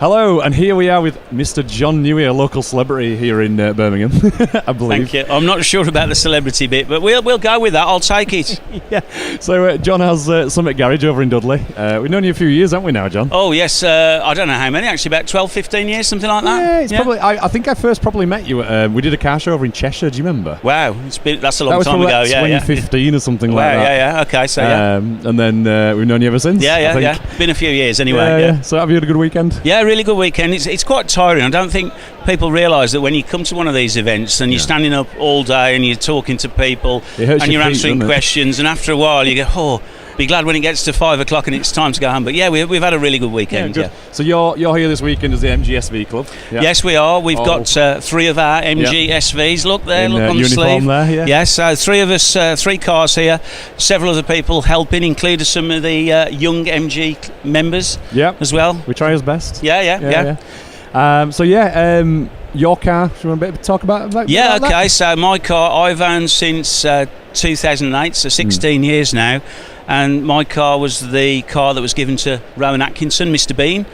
Hello, and here we are with Mr. John Newey, a local celebrity here in Birmingham, I believe. Thank you. I'm not sure about the celebrity bit, but we'll go with that. I'll take it. Yeah. So John has Summit Garage over in Dudley. We've known you a few years, haven't we now, John? Oh, yes. I don't know how many, actually, about 12, 15 years, something like that. Yeah, it's probably. I think I first probably met you at, we did a car show over in Cheshire, do you remember? Wow, that's a long time ago. Like 2015 or something like that. Yeah. Okay, so and then we've known you ever since. Yeah. Been a few years anyway. Yeah. So have you had a good weekend? Yeah, really good weekend. It's quite tiring. I don't think people realise that when you come to one of these events and you're standing up all day and you're talking to people and you're answering questions, and after a while you go, oh, be glad when it gets to 5 o'clock and it's time to go home. But yeah, we've had a really good weekend. Yeah, good. So you're here this weekend as the MG SV club? Yeah. Yes, we are. We've got 3 of our MG SVs. Look there, look on the sleeve. There, yeah. Yes, so 3 of us, 3 cars here. Several other people helping, including some of the young MG members as well. We try our best. Yeah. Your car, do you want to talk about that? Yeah, okay. So my car, I've owned since 2008, so 16 years now. And my car was the car that was given to Rowan Atkinson, Mr. Bean.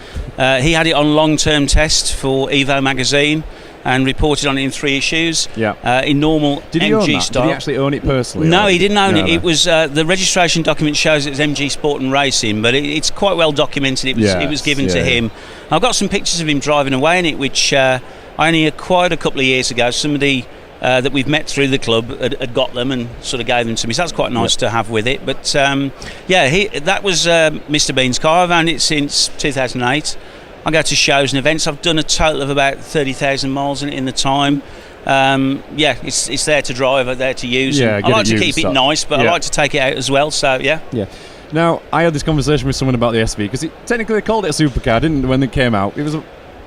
He had it on long-term test for Evo magazine and reported on it in 3 issues. In normal Did he MG own that? style. Did he actually own it personally? No, he didn't own it. It was the registration document shows it's MG Sport and Racing, but it's quite well documented. It was given to him. I've got some pictures of him driving away in it, which I only acquired a couple of years ago. Somebody that we've met through the club had got them and sort of gave them to me, so that's quite nice to have with it. But that was Mr. Bean's car. I've owned it since 2008. I go to shows and events. I've done a total of about 30,000 miles in the time. It's there to drive, there to use. I like to keep it nice, but I like to take it out as well. So yeah. Now I had this conversation with someone about the SV because technically they called it a supercar, didn't they, when it came out? It was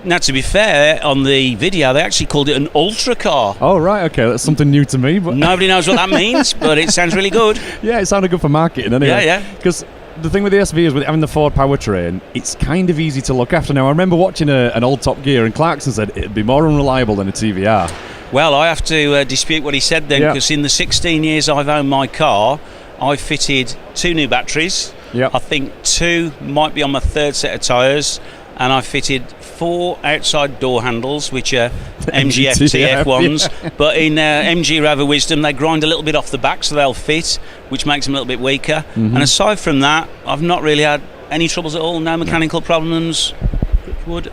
Now, to be fair, on the video, they actually called it an ultra car. Oh, right, okay, that's something new to me. But nobody knows what that means, but it sounds really good. Yeah, it sounded good for marketing anyway. Yeah. Because the thing with the SV is, with having the Ford powertrain, it's kind of easy to look after. Now, I remember watching an old Top Gear, and Clarkson said it'd be more unreliable than a TVR. Well, I have to dispute what he said then, because in the 16 years I've owned my car, I've fitted 2 new batteries. I think 2 might be on my 3rd set of tyres, and I fitted 4 outside door handles, which are MG FTF ones, but in MG Rover Wisdom they grind a little bit off the back so they'll fit, which makes them a little bit weaker. And aside from that, I've not really had any troubles at all. No mechanical problems,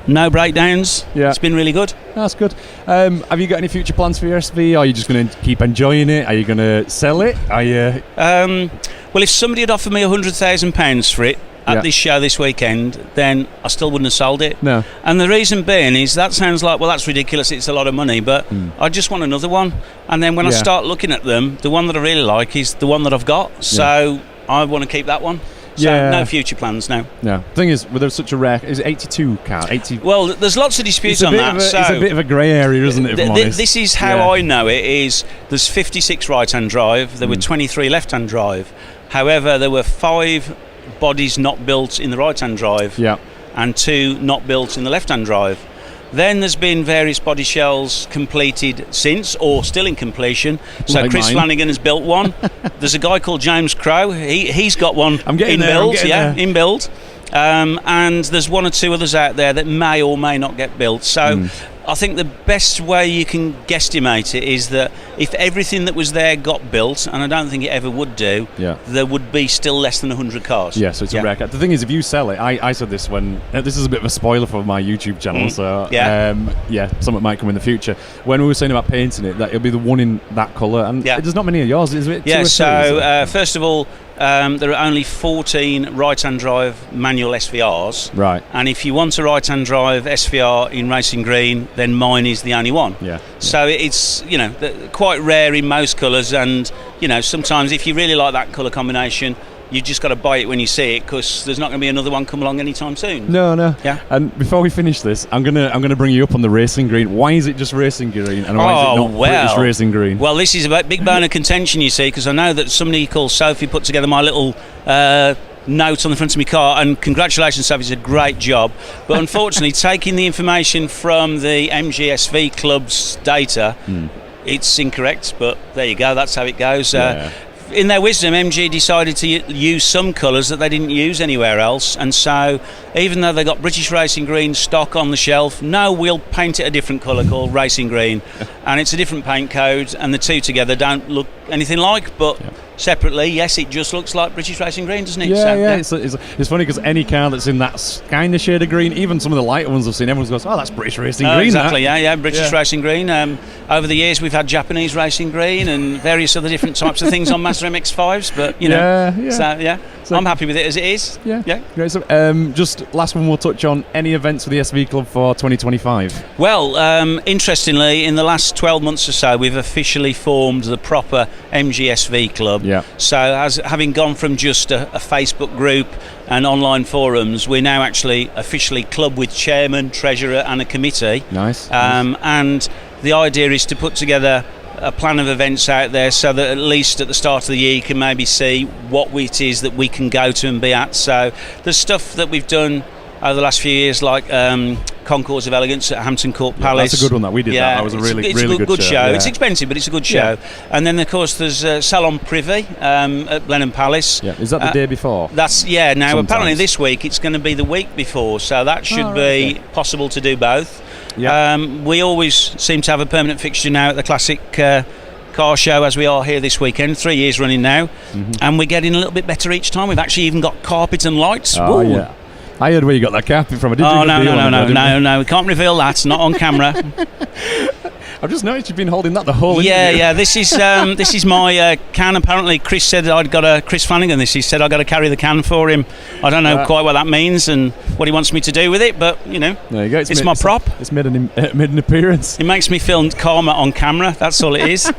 no breakdowns. It's been really good. That's good. Have you got any future plans for your SV? Are you just going to keep enjoying it? Are you going to sell it? Are you well, if somebody had offered me £100,000 for it at this show this weekend, then I still wouldn't have sold it. No. And the reason being is that sounds like, well, that's ridiculous, it's a lot of money, but I just want another one. And then when I start looking at them, the one that I really like is the one that I've got. So I want to keep that one. So no future plans now. No. The thing is, there's such a rare... Is it 82 car? 80? Well, there's lots of disputes on that. It's a bit of a grey area, isn't it, if I'm honest? This is how I know it is. There's 56 right-hand drive. There were 23 left-hand drive. However, there were 5 bodies not built in the right-hand drive and 2 not built in the left-hand drive. Then there's been various body shells completed since, or still in completion. So like Chris Flanagan has built one. There's a guy called James Crow. He's got one in build. And there's 1 or 2 others out there that may or may not get built. So I think the best way you can guesstimate it is that if everything that was there got built, and I don't think it ever would do, there would be still less than 100 cars. Yeah, so it's a rare car. The thing is, if you sell it, I said this when... this is a bit of a spoiler for my YouTube channel, so something might come in the future. When we were saying about painting it, that it'll be the one in that colour, and there's not many of yours, is it? Yeah, so first of all, there are only 14 right-hand drive manual SVRs. Right. And if you want a right-hand drive SVR in racing green, then mine is the only one. So it's, quite rare in most colours, and, sometimes if you really like that colour combination, you just got to buy it when you see it, because there's not going to be another one come along anytime soon. No. Yeah. And before we finish this, I'm gonna bring you up on the racing green. Why is it just racing green, and why is it not British racing green? Well, this is a big bone of contention, you see, because I know that somebody called Sophie put together my little note on the front of my car, and congratulations, Sophie, it's a great job. But unfortunately, taking the information from the MG SV Club's data, it's incorrect. But there you go. That's how it goes. in their wisdom, MG decided to use some colours that they didn't use anywhere else, and so even though they got British Racing Green stock on the shelf, no, we'll paint it a different colour called Racing Green, and it's a different paint code, and the two together don't look anything like, but separately, yes, it just looks like British Racing Green, doesn't it? Yeah, so, It's funny because any car that's in that kind of shade of green, even some of the lighter ones I've seen, everyone goes, oh, that's British Racing Green. Exactly, British Racing Green. Over the years, we've had Japanese Racing Green and various other different types of things on Mazda MX-5s, but, you know, so I'm happy with it as it is. Yeah. Great. So, just last one we'll touch on, any events for the SV Club for 2025? Well, interestingly, in the last 12 months or so, we've officially formed the proper MG SV Club. Yeah. So, having gone from just a Facebook group and online forums, we're now actually officially club with chairman, treasurer, and a committee. Nice. And the idea is to put together a plan of events out there so that at least at the start of the year you can maybe see what it is that we can go to and be at. So there's stuff that we've done over the last few years, like Concours of Elegance at Hampton Court Palace. That's a good one that we did. That was a really good show. It's expensive, but it's a good show. And then of course there's Salon Privé at Blenheim Palace. Is that the day before? That's now sometimes. Apparently this week it's going to be the week before, so that should be possible to do both. We always seem to have a permanent fixture now at the Classic Car Show, as we are here this weekend, 3 years running now, and we're getting a little bit better each time. We've actually even got carpet and lights. I heard where you got that carpet from. No, we can't reveal that, not on camera. I've just noticed you've been holding that the whole interview. Yeah, this is my can. Apparently Chris said Chris Flanagan, he said I got to carry the can for him. I don't know quite what that means and what he wants me to do with it, but you know, there you go. It's my prop. It's made an appearance. It makes me feel calmer on camera, that's all it is.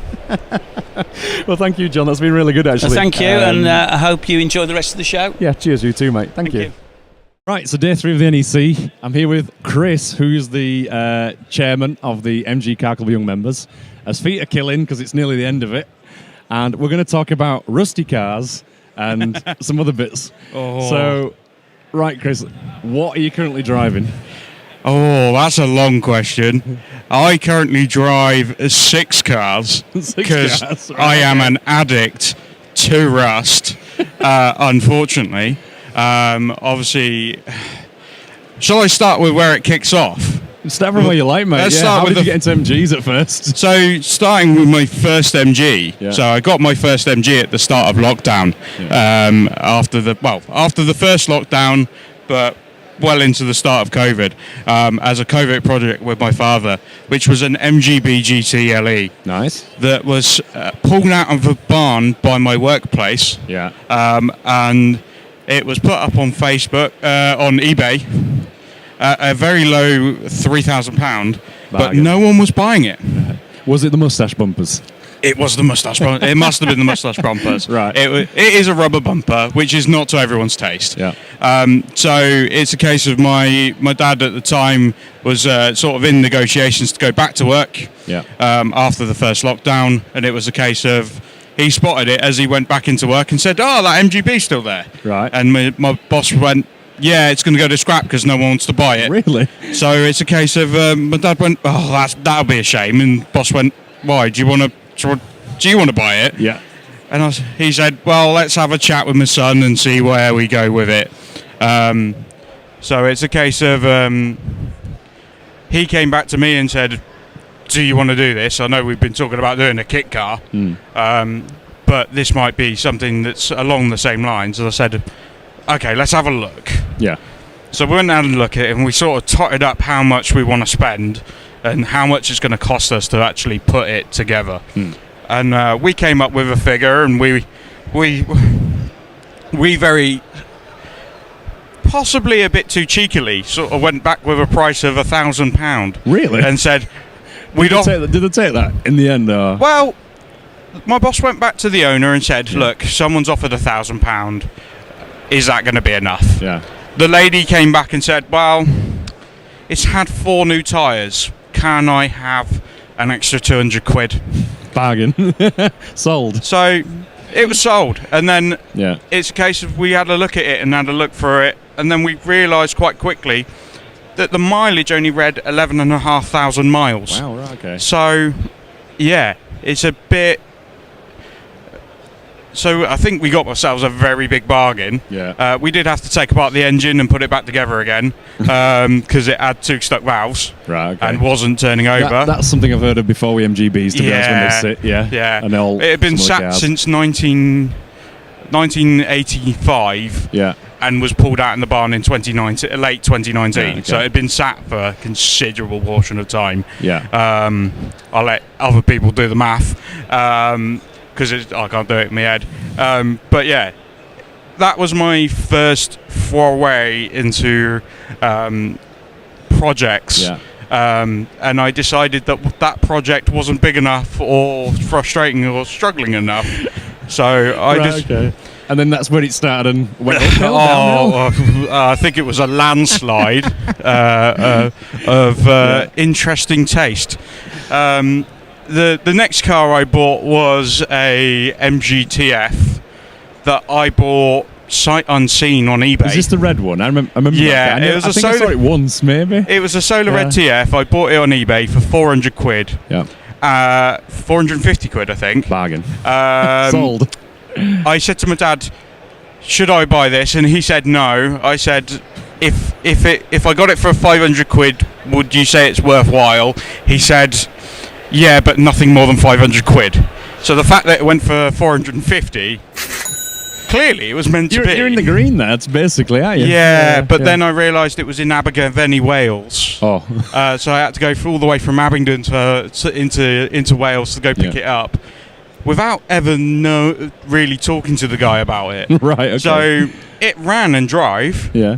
Well, thank you, John, that's been really good actually. Thank you, and I hope you enjoy the rest of the show. Yeah, cheers, you too, mate. Thank you. Right, so day 3 of the NEC. I'm here with Chris, who's the chairman of the MG Car Club Young Members. His feet are killing because it's nearly the end of it. And we're going to talk about rusty cars and some other bits. So, right, Chris, what are you currently driving? Oh, that's a long question. I currently drive 6 cars because I am an addict to rust, unfortunately. Obviously, shall I start with where it kicks off? Start from where you like, mate. Let's start How did you get into MGs at first? So, starting with my first MG. So, I got my first MG at the start of lockdown. After the first lockdown, but well into the start of COVID, as a COVID project with my father, which was an MGB GT LE. Nice. That was pulled out of a barn by my workplace. And it was put up on Facebook, on eBay, a very low £3,000, but no one was buying it. Was it the moustache bumpers? It was the moustache bumpers. It must have been the moustache bumpers. Right. It is a rubber bumper, which is not to everyone's taste. So it's a case of my dad at the time was sort of in negotiations to go back to work after the first lockdown, and it was a case of he spotted it as he went back into work and said, "Oh, that MGB's still there." Right. And my boss went, "Yeah, it's going to go to scrap because no one wants to buy it." Really? So it's a case of my dad went, "Oh, that'll be a shame." And boss went, "Why? Do you want to buy it?" Yeah. And he said, "Well, let's have a chat with my son and see where we go with it." So it's a case of he came back to me and said, "Do you want to do this? I know we've been talking about doing a kit car, but this might be something that's along the same lines." And I said, "Okay, let's have a look." Yeah. So we went and had a look at it, and we sort of totted up how much we want to spend and how much it's going to cost us to actually put it together. And we came up with a figure, and we very, possibly a bit too cheekily, sort of went back with a price of £1,000. Really? And said, did they take that in the end? Or? Well, my boss went back to the owner and said, "Look, someone's offered £1,000. Is that going to be enough?" Yeah. The lady came back and said, "Well, it's had 4 new tyres. Can I have an extra £200?" Bargain. Sold. So it was sold, and then Yeah. it's a case of we had a look at it and had a look for it, and then we realised quite quickly that the mileage only read 11,500 miles. Wow, right, okay. So, yeah, it's a bit... So I think we got ourselves a very big bargain. Yeah. We did have to take apart the engine and put it back together again because it had 2 stuck valves and wasn't turning over. That's something I've heard of before with MGBs, to be honest, when they sit. Yeah. And it had been sat since 1985 and was pulled out in the barn in late 2019. Yeah, okay. So it had been sat for a considerable portion of time. Yeah. I'll let other people do the math. Because I can't do it in my head. But yeah, that was my first foray into projects. Yeah. And I decided that project wasn't big enough or frustrating or struggling enough. So Okay. And then that's when it started and went uphill, downhill? I think it was a landslide of interesting taste. The next car I bought was a MG TF that I bought sight unseen on eBay. Is this the red one? I remember. Yeah, that. I think I saw it once, maybe. It was a solar red TF. I bought it on eBay for 400 quid. Yeah. 450 quid, I think. Bargain. Sold. I said to my dad, "Should I buy this?" And he said no. I said, "If I got it for 500 quid, would you say it's worthwhile?" He said, "Yeah, but nothing more than 500 quid." So the fact that it went for 450, clearly it was meant to be. You're in the green, that's basically, aren't you? Yeah, but then I realised it was in Abergavenny, Wales. Oh. So I had to go all the way from Abingdon into Wales to go pick it up, without ever really talking to the guy about it. Right, okay. So it ran and drive. Yeah.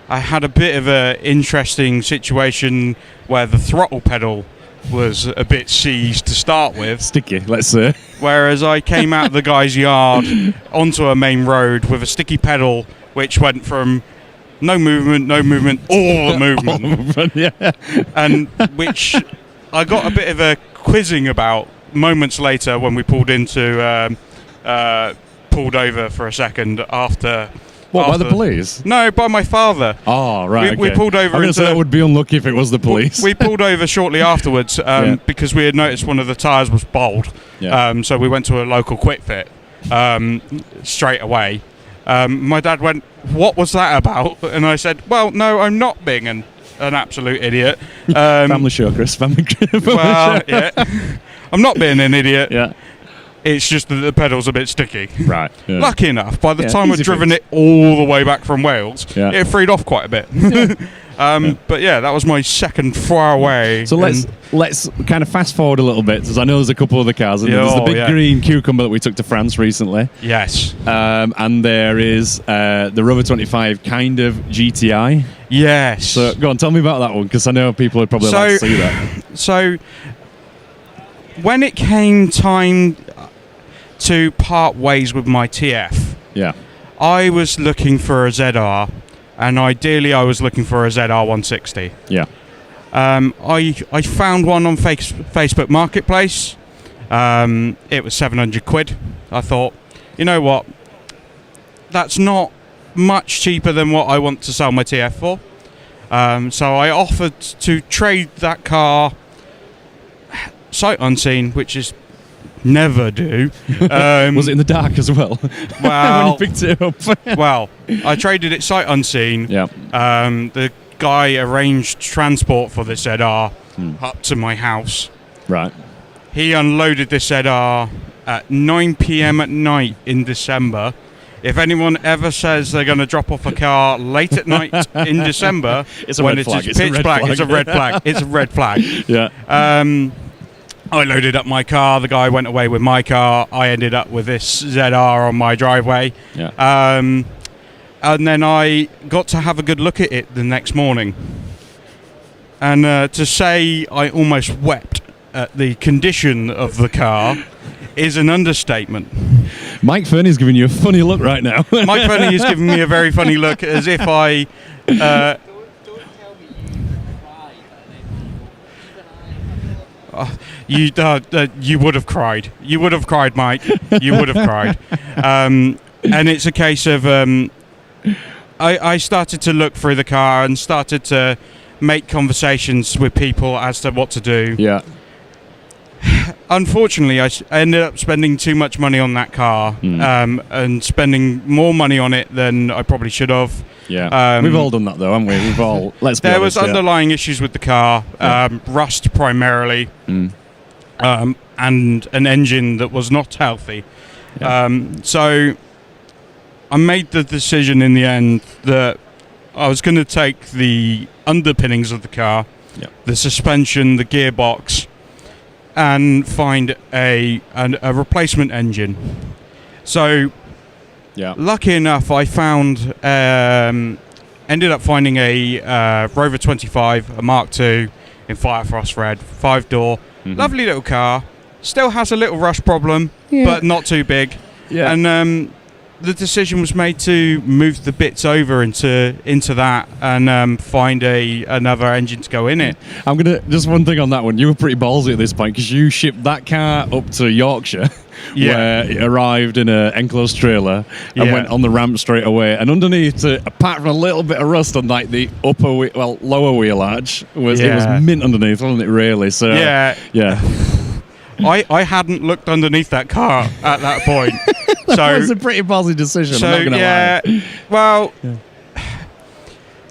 I had a bit of an interesting situation where the throttle pedal was a bit seized to start with. Sticky, let's say. Whereas I came out of the guy's yard onto a main road with a sticky pedal, which went from no movement, all the movement. Yeah. And which I got a bit of a quizzing about moments later when we pulled over for a second after. What, by the police? No, by my father. Oh, right. We pulled over. I that would be unlucky if it was the police. We pulled over shortly afterwards because we had noticed one of the tyres was bald. Yeah. So we went to a local quick fit straight away. My dad went, "What was that about?" And I said, "Well, no, I'm not being an absolute idiot." Family show, Chris. Family well, show. Yeah. I'm not being an idiot. Yeah. It's just that the pedal's a bit sticky. Right. Yeah. Lucky enough, by the time I'd driven it all the way back from Wales, it freed off quite a bit. But yeah, that was my second foray. So let's kind of fast forward a little bit, because I know there's a couple of the cars. And there's the big green Cucumber that we took to France recently. Yes. And there is the Rover 25 kind of GTI. Yes. So go on, tell me about that one, because I know people would probably like to see that. So when it came time to part ways with my TF, I was looking for a ZR, and ideally I was looking for a ZR 160. Yeah. I found one on Facebook Marketplace. It was 700 quid. I thought, you know what, that's not much cheaper than what I want to sell my TF for. So I offered to trade that car sight unseen, which is never do. Was it in the dark as well? Well, when you picked it up. Well, I traded it sight unseen. Yeah. The guy arranged transport for this ZR up to my house. Right. He unloaded this ZR at 9 p.m. at night in December. If anyone ever says they're going to drop off a car late at night in December, it's a red flag. It's pitch black, it's a red flag. It's a red flag. Yeah. I loaded up my car. The guy went away with my car. I ended up with this ZR on my driveway. Yeah. And then I got to have a good look at it the next morning. And to say I almost wept at the condition of the car is an understatement. Mike Fernie's giving you a funny look right now. Mike Fernie is giving me a very funny look, as if I... Don't tell me you cried. You would have cried. You would have cried, Mike. You would have cried. And it's a case of... I started to look through the car and started to make conversations with people as to what to do. Yeah. Unfortunately, I ended up spending too much money on that car, and spending more money on it than I probably should have. Yeah, we've all done that though, haven't we? We've all. Let's be there honest, was underlying issues with the car, rust primarily, and an engine that was not healthy. So I made the decision in the end that I was going to take the underpinnings of the car, the suspension, the gearbox, and find a replacement engine. So, lucky enough, I found, ended up finding a Rover 25, a Mark II in Firefrost Red, 5-door, lovely little car. Still has a little rust problem, but not too big. Yeah. And the decision was made to move the bits over into that and find another engine to go in it. I'm gonna just one thing on that one. You were pretty ballsy at this point because you shipped that car up to Yorkshire, where it arrived in an enclosed trailer and went on the ramp straight away. And underneath, apart from a little bit of rust on like the lower wheel arch, it was mint underneath, wasn't it? Really? So yeah. I hadn't looked underneath that car at that point. That was a pretty ballsy decision. So, I'm not gonna lie. Well,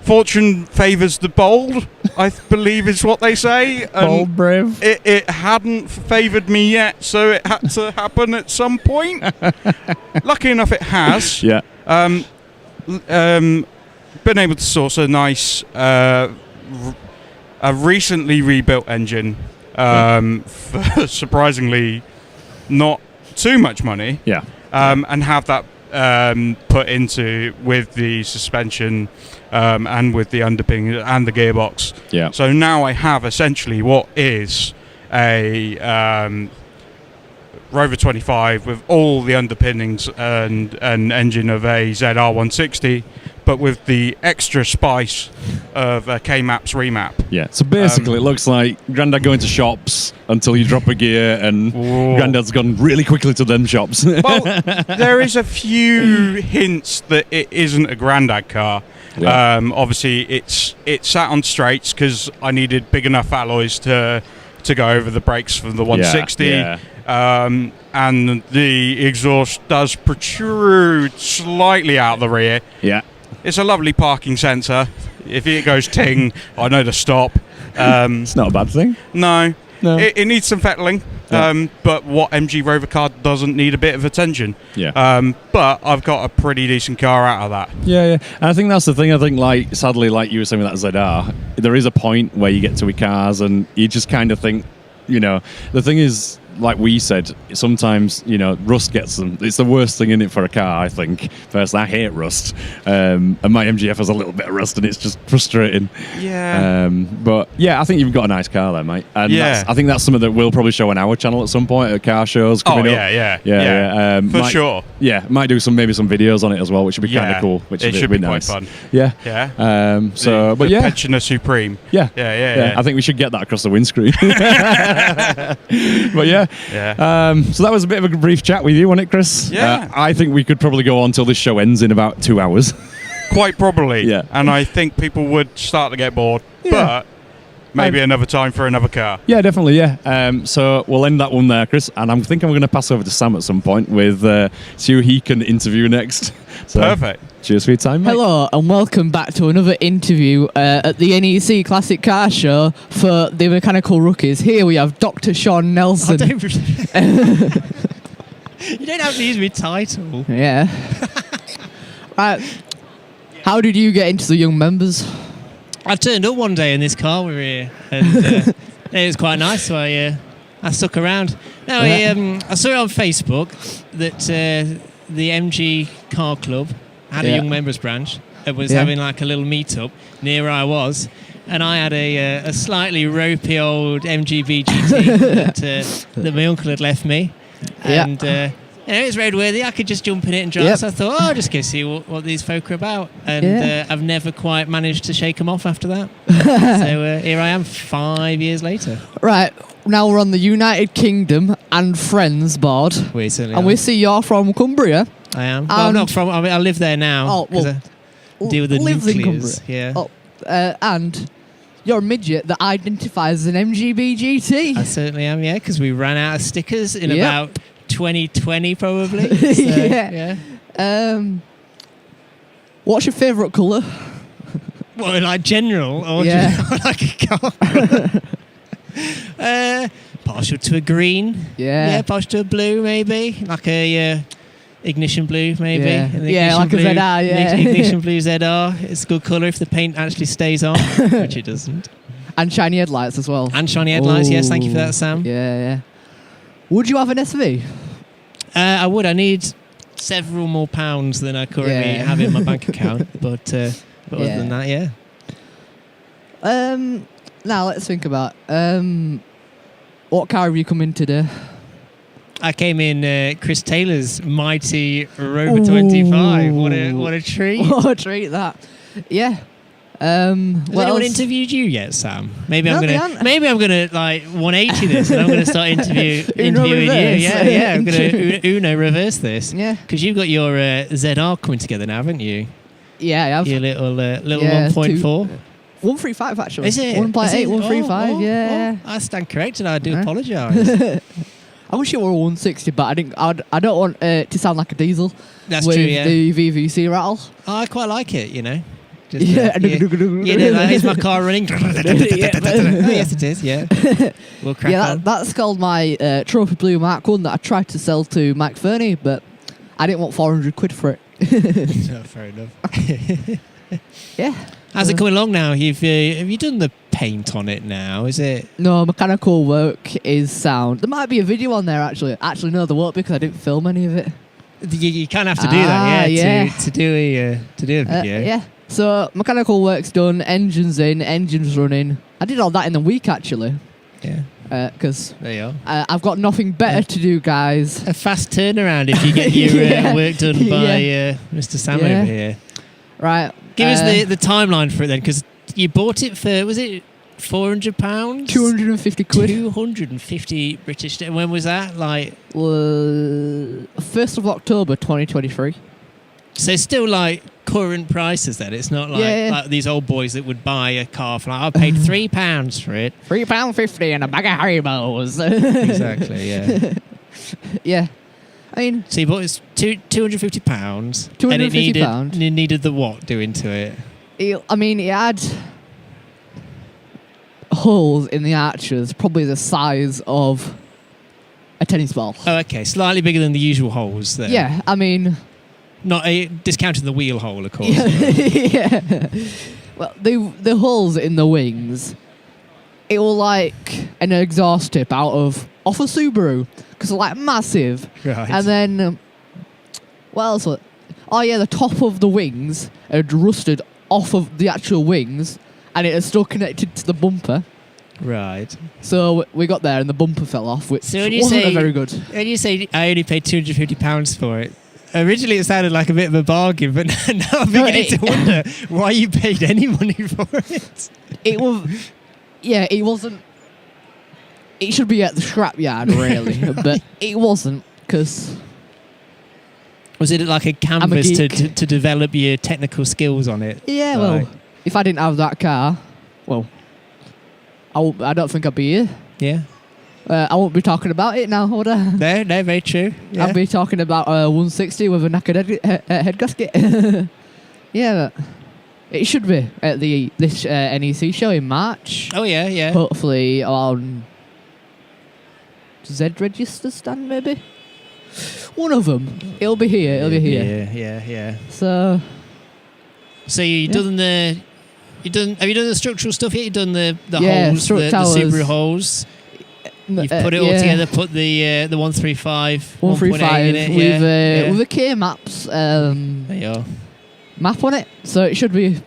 fortune favours the bold, I believe is what they say. Bold, brave. It hadn't favoured me yet, so it had to happen at some point. Lucky enough, it has. Yeah. Been able to source a nice, a recently rebuilt engine for surprisingly not too much money. Yeah. And have that put into with the suspension and with the underpinning and the gearbox. Yeah. So now I have essentially what is a Rover 25 with all the underpinnings and an engine of a ZR160, but with the extra spice of a K-Maps remap. Yeah, so basically it looks like Grandad going to shops until you drop a gear and Grandad's gone really quickly to them shops. Well, there is a few hints that it isn't a Grandad car. Yeah. Obviously, it's sat on straights because I needed big enough alloys to go over the brakes from the 160. Yeah. And the exhaust does protrude slightly out the rear. Yeah. It's a lovely parking sensor. If it goes ting, I know to stop. It's not a bad thing. No. It needs some fettling. But what MG Rover car doesn't need a bit of attention. Yeah. But I've got a pretty decent car out of that. Yeah. And I think that's the thing. I think, like, sadly, like you were saying with that ZR, there is a point where you get to with cars and you just kind of think, the thing is, like we said, sometimes, rust gets them. It's the worst thing in it for a car, I think. Personally, I hate rust. And my MGF has a little bit of rust and it's just frustrating. Yeah. But, yeah, I think you've got a nice car there, mate. And I think that's something that we'll probably show on our channel at some point at car shows coming up. Yeah. For sure. Yeah, might do maybe some videos on it as well, which would be kind of cool. Which it should be nice. Quite fun. Yeah. Yeah. But yeah. Pensioner Supreme. Yeah. I think we should get that across the windscreen. But yeah. So that was a bit of a brief chat with you, wasn't it, Chris? Yeah. I think we could probably go on till this show ends in about 2 hours. Quite probably. Yeah. And I think people would start to get bored. Yeah. But maybe another time for another car. Yeah, definitely, yeah. So we'll end that one there, Chris. And I'm thinking we're going to pass over to Sam at some point with see who he can interview next. So, perfect. Cheers for your time, mate. Hello, and welcome back to another interview at the NEC Classic Car Show for the Mechanical Rookies. Here we have Dr. Sean Nelson. You don't have to use my title. Yeah. How did you get into the young members? I turned up one day in this car we were here, and it was quite nice, so I stuck around. No, I saw it on Facebook that the MG Car Club had a young members branch. It was having like a little meet-up near where I was, and I had a slightly ropey old MG VGT that my uncle had left me, and it was roadworthy. I could just jump in it and drive. So I thought, I'll just go see what these folk are about, and I've never quite managed to shake them off after that. So here I am 5 years later. Right, now we're on the United Kingdom and Friends board. We certainly and are. we see you're from Cumbria. I am. Well, I'm not from. I live there now. Oh, well, I deal with the lives in nuclears. Cumbria. Yeah. Oh, and you're a midget that identifies as an MGB GT. I certainly am, yeah, because we ran out of stickers in about 2020, probably. So, yeah. What's your favourite colour? What, like general or just like a car? Partial to a green. Yeah. Partial to a blue, maybe. Like a ignition blue, maybe. Yeah, like blue, a ZR, yeah. Ignition blue ZR. It's a good colour if the paint actually stays on, which it doesn't. And shiny headlights as well. And shiny headlights, yes. Thank you for that, Sam. Yeah. Would you have an SV? I would. I need several more pounds than I currently have in my bank account. But other than that, yeah. Now let's think about what car have you come in today? I came in Chris Taylor's mighty Rover 25. What a treat! What a treat that. Yeah. Has anyone interviewed you yet, Sam? Maybe I'm gonna like 180 this, and I'm gonna start interviewing you. Yeah. I'm gonna Uno reverse this. Yeah. Because you've got your ZR coming together now, haven't you? Yeah, I have. Your little 1.4. 135 actually. Is it 1.8? 135. Yeah. I stand corrected. I do apologise. I wish it were 160, but I don't want to sound like a diesel. That's with true. Yeah. The VVC rattle. I quite like it. You know. Just, is my car running? Yes, it is. Yeah. We'll crack on. That's called my Trophy Blue Mark 1 that I tried to sell to Mike Fernie, but I didn't want 400 quid for it. Fair enough. Yeah. How's it coming along now? Have you done the paint on it now? Is it? No, mechanical work is sound. There might be a video on there actually. Actually, no, there won't because I didn't film any of it. You kind of have to do that, to do a video. Yeah. So mechanical work's done. Engines in. Engines running. I did all that in a week actually. Yeah. Because there you are. I've got nothing better to do, guys. A fast turnaround if you get your work done by Mr. Sam over here. Right. Give us the timeline for it then, because you bought it for, was it £400? 250 quid. 250 British. And when was that? Like 1st of October 2023. So it's still like current prices then. It's not like these old boys that would buy a car for I paid £3 for it. £3.50 and a bag of Haribos. Exactly, yeah. Yeah. I mean, so you bought it £250, £250, and it needed the what doing to it? It had holes in the arches, probably the size of a tennis ball. Oh, okay, slightly bigger than the usual holes there. Yeah, I mean, not discounted the wheel hole, of course. Yeah. Well, the holes in the wings, it was like an exhaust tip off a Subaru. Because they're like massive. Right. And then, what else? Oh yeah, the top of the wings had rusted off of the actual wings, and it is still connected to the bumper. Right. So we got there, and the bumper fell off, which wasn't very good. When you say I only paid £250 for it, originally it sounded like a bit of a bargain, but now I'm beginning to wonder why you paid any money for it. It was, it wasn't. It should be at the scrapyard, really, but it wasn't, because... Was it like a canvas to develop your technical skills on it? Yeah, well, if I didn't have that car, well, I don't think I'd be here. Yeah. I won't be talking about it now, would I? No, very true. Yeah. I'll be talking about 160 with a knackered head gasket. Yeah, but it should be at this NEC show in March. Oh, yeah. Hopefully on... Z register stand maybe. One of them. It'll be here. Yeah. So you've done the. Have you done the structural stuff yet? You've done the holes, the Subaru holes. You've put it all together. Put the 135 135 in it. With the K maps. There you are. Map on it, so it should be.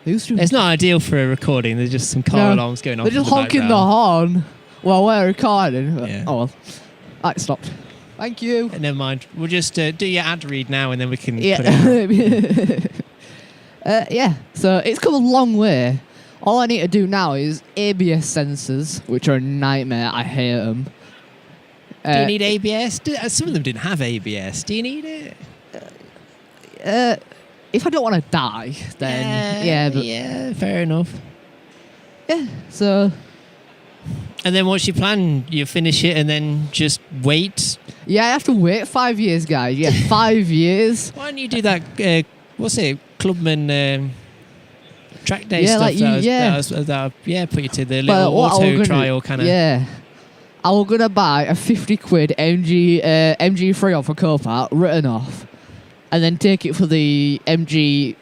It's not ideal for a recording. There's just some car alarms going on. They're just honking the horn while we're recording. Yeah. Oh well, it stopped. Thank you. Never mind. We'll just do your ad read now, and then we can. Put it out. So it's come a long way. All I need to do now is ABS sensors, which are a nightmare. I hate them. Do you need ABS? Some of them didn't have ABS. Do you need it? If I don't want to die, then yeah, fair enough. Yeah, so... And then what's your plan? You finish it and then just wait? Yeah, I have to wait 5 years, guys. Yeah, 5 years. Why don't you do that, what's it, Clubman track day stuff? Like put you to the little auto trial kind of... Yeah. I was going to buy a 50 quid MG 3 off a Copart, written off, and then take it for the MG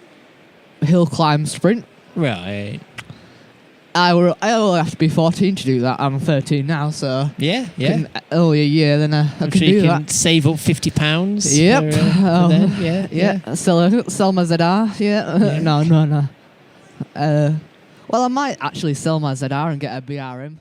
hill climb sprint. Right. I only have to be 14 to do that. I'm 13 now, so... Yeah. Only a year, then I can do that. You can save up £50. Yep. For them. Yeah. Sell my ZR, yeah. No. Well, I might actually sell my ZR and get a BRM.